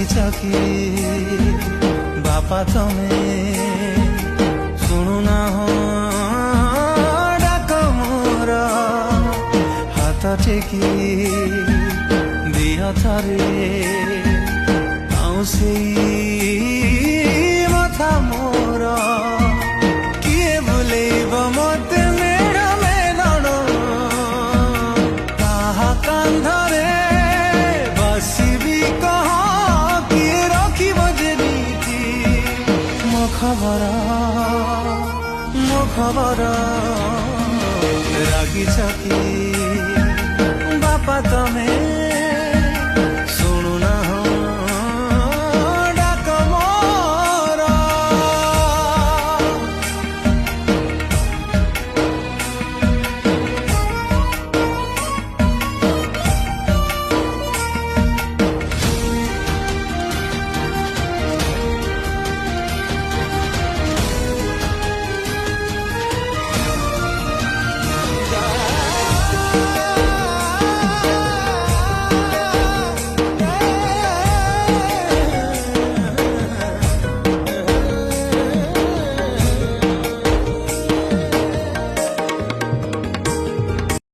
कि बापा तमे शुणुना हो डाक मोर हाथ टेकी दिया थारे आउसे मथा मोर किए बुलेब मते मेड़ मेलण ताहा कांधरे बसबी कह किए रखिब जेनिकी मो खबर रागिछ कि बापा तमे